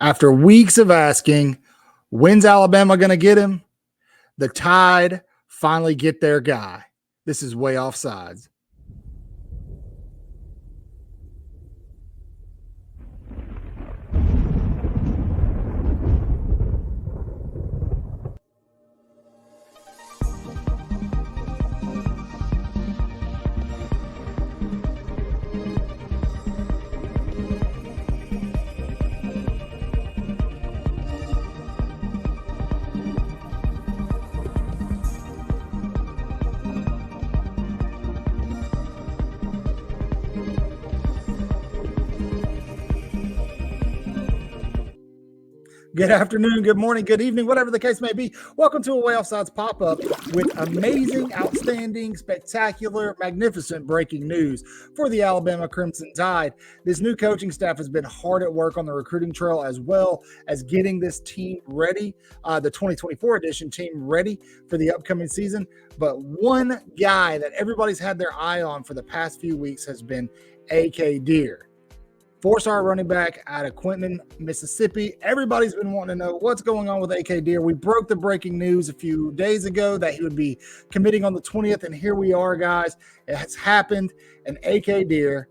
After weeks of asking, when's Alabama going to get him? The Tide finally get their guy. This is Way Offsides. Good afternoon, good morning, good evening, whatever the case may be. Welcome to a Way Offsides pop-up with amazing, outstanding, spectacular, magnificent breaking news for the Alabama Crimson Tide. This new coaching staff has been hard at work on the recruiting trail as well as getting this team ready, the 2024 edition team ready for the upcoming season. But one guy that everybody's had their eye on for the past few weeks has been A.K. Deer. Four-star running back out of Quinton, Mississippi. Everybody's been wanting to know what's going on with A.K. Deer. We broke the breaking news a few days ago that he would be committing on the 20th, and here we are, guys. It has happened, and A.K. Deer,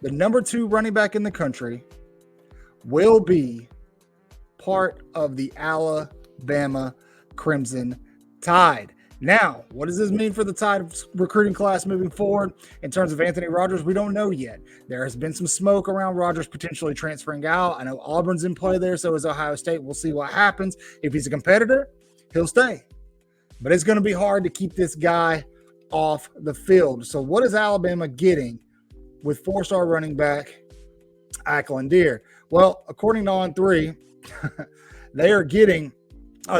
the number 2 running back in the country, will be part of the Alabama Crimson Tide. Now, what does this mean for the Tide recruiting class moving forward in terms of Anthony Rogers? We don't know yet. There has been some smoke around Rogers potentially transferring out. I know Auburn's in play there, so is Ohio State. We'll see what happens. If he's a competitor, he'll stay. But it's going to be hard to keep this guy off the field. So what is Alabama getting with 4-star running back Akylin Deer? Well, according to On3, they are getting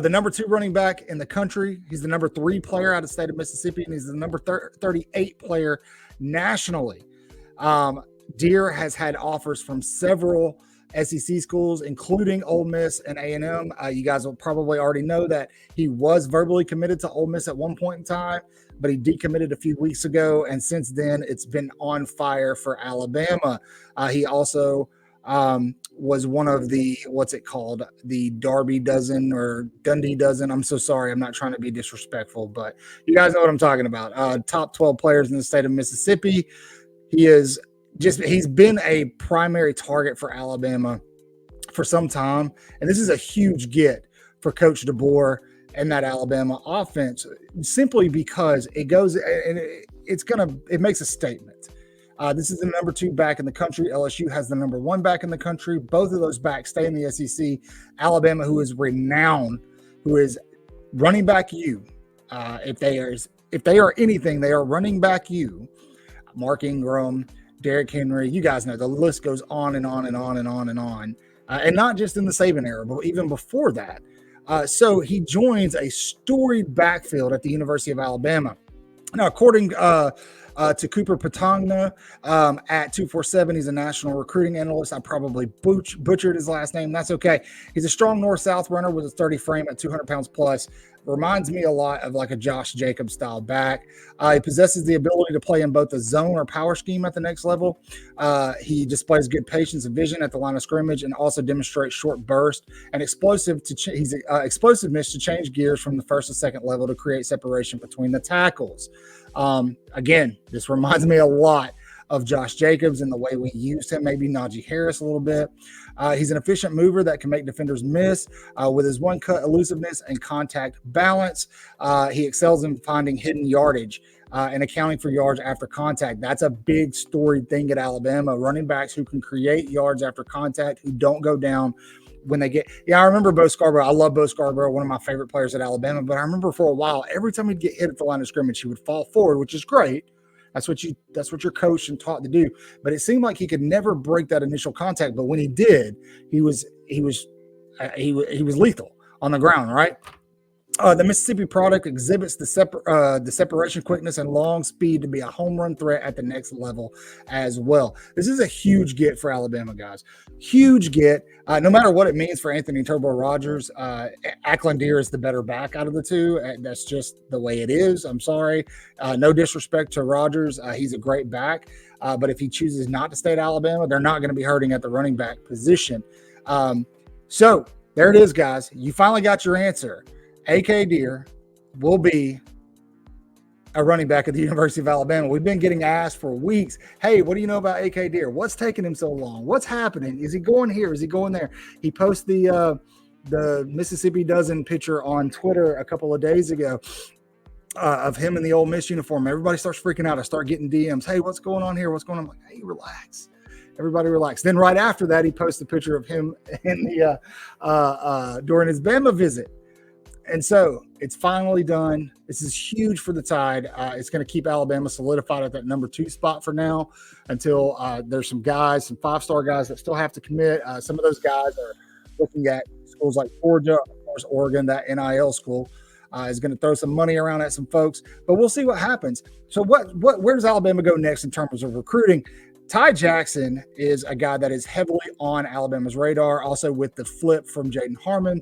the number 2 running back in the country. He's the number 3 player out of the state of Mississippi, and he's the number 38 player nationally. Deer has had offers from several SEC schools, including Ole Miss and A&M. You guys will probably already know that he was verbally committed to Ole Miss at one point in time, but he decommitted a few weeks ago, and since then it's been on fire for Alabama. He also was one of the, the Darby dozen or Dundee dozen. I'm so sorry. I'm not trying to be disrespectful, but you guys know what I'm talking about. Top 12 players in the state of Mississippi. He's been a primary target for Alabama for some time. And this is a huge get for Coach DeBoer and that Alabama offense, simply because it goes and it makes a statement. This is the number 2 back in the country. LSU has the number 1 back in the country. Both of those backs stay in the SEC. Alabama, who is renowned, who is running back you. If they are anything, they are running back you. Mark Ingram, Derrick Henry. You guys know the list goes on and on and on and on and on. And not just in the Saban era, but even before that. So he joins a storied backfield at the University of Alabama. Now, according to Cooper Patogna at 247. He's a national recruiting analyst. I probably butchered his last name. That's okay. He's a strong north-south runner with a 30 frame at 200 pounds plus. Reminds me a lot of like a Josh Jacobs style back. He possesses the ability to play in both the zone or power scheme at the next level. He displays good patience and vision at the line of scrimmage, and also demonstrates short burst and explosiveness to change gears from the first to second level to create separation between the tackles. Again, this reminds me a lot of Josh Jacobs and the way we used him, maybe Najee Harris a little bit. He's an efficient mover that can make defenders miss with his one-cut elusiveness and contact balance. He excels in finding hidden yardage and accounting for yards after contact. That's a big storied thing at Alabama. Running backs who can create yards after contact, who don't go down when they get – I remember Bo Scarborough. I love Bo Scarborough, one of my favorite players at Alabama. But I remember for a while, every time he'd get hit at the line of scrimmage, he would fall forward, which is great. That's what you're coached and taught to do. But it seemed like he could never break that initial contact. But when he did, he was lethal on the ground, right? The Mississippi product exhibits the separation quickness and long speed to be a home run threat at the next level as well. This is a huge get for Alabama, guys. Huge get. No matter what it means for Anthony Turbo Rogers, Akylin is the better back out of the two. That's just the way it is. I'm sorry. No disrespect to Rogers. He's a great back. But if he chooses not to stay at Alabama, they're not going to be hurting at the running back position. So there it is, guys. You finally got your answer. AK Deer will be a running back at the University of Alabama. We've been getting asked for weeks, hey, what do you know about AK Deer? What's taking him so long? What's happening? Is he going here? Is he going there? He posted the Mississippi Dozen picture on Twitter a couple of days ago of him in the Ole Miss uniform. Everybody starts freaking out. I start getting DMs. Hey, what's going on here? What's going on? I'm like, hey, relax. Everybody relax. Then right after that, he posted a picture of him in the during his Bama visit. And so it's finally done. This is huge for the Tide. It's going to keep Alabama solidified at that number 2 spot for now until there's some guys, some 5-star guys that still have to commit. Some of those guys are looking at schools like Georgia, of course, Oregon, that NIL school is going to throw some money around at some folks. But we'll see what happens. So where does Alabama go next in terms of recruiting? Ty Jackson is a guy that is heavily on Alabama's radar, also with the flip from Jaden Harmon.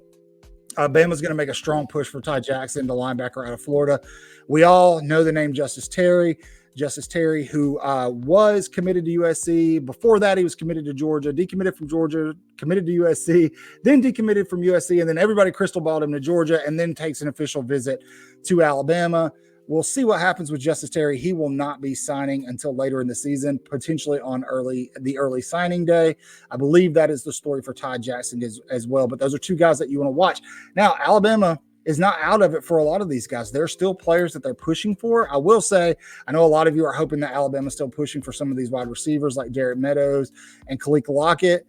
Bama's going to make a strong push for Ty Jackson, the linebacker out of Florida. We all know the name Justice Terry. Justice Terry, who was committed to USC. Before that, he was committed to Georgia, decommitted from Georgia, committed to USC, then decommitted from USC, and then everybody crystal balled him to Georgia and then takes an official visit to Alabama. We'll see what happens with Justice Terry. He will not be signing until later in the season, potentially on the early signing day. I believe that is the story for Ty Jackson as well. But those are two guys that you want to watch. Now, Alabama is not out of it for a lot of these guys. There are still players that they're pushing for. I will say, I know a lot of you are hoping that Alabama's still pushing for some of these wide receivers like Jarrett Meadows and Khalil Lockett.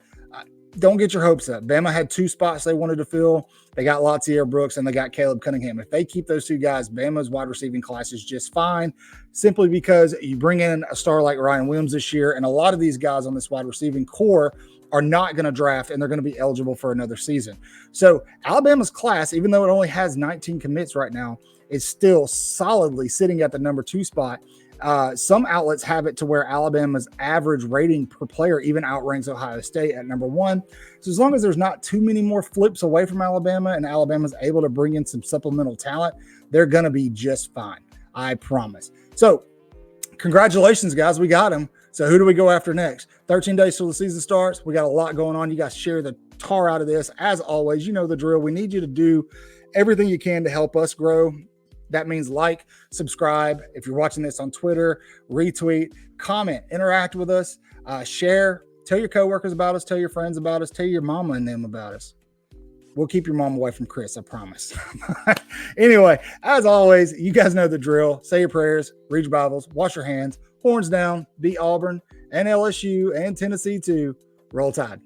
Don't get your hopes up. Bama had 2 spots they wanted to fill. They got Latsier Brooks and they got Caleb Cunningham. If they keep those 2 guys, Bama's wide receiving class is just fine, simply because you bring in a star like Ryan Williams this year, and a lot of these guys on this wide receiving core are not going to draft, and they're going to be eligible for another season. So Alabama's class, even though it only has 19 commits right now, is still solidly sitting at the number 2 spot. Some outlets have it to where Alabama's average rating per player even outranks Ohio State at number 1. So as long as there's not too many more flips away from Alabama and Alabama's able to bring in some supplemental talent, they're going to be just fine. I promise. So congratulations, guys. We got them. So who do we go after next? 13 days till the season starts. We got a lot going on. You guys share the tar out of this. As always, you know the drill. We need you to do everything you can to help us grow. That means like, subscribe. If you're watching this on Twitter, retweet, comment, interact with us, share, tell your coworkers about us, tell your friends about us, tell your mama and them about us. We'll keep your mom away from Chris, I promise. Anyway, as always, you guys know the drill. Say your prayers, read your Bibles, wash your hands, horns down, beat Auburn and LSU and Tennessee too. Roll Tide.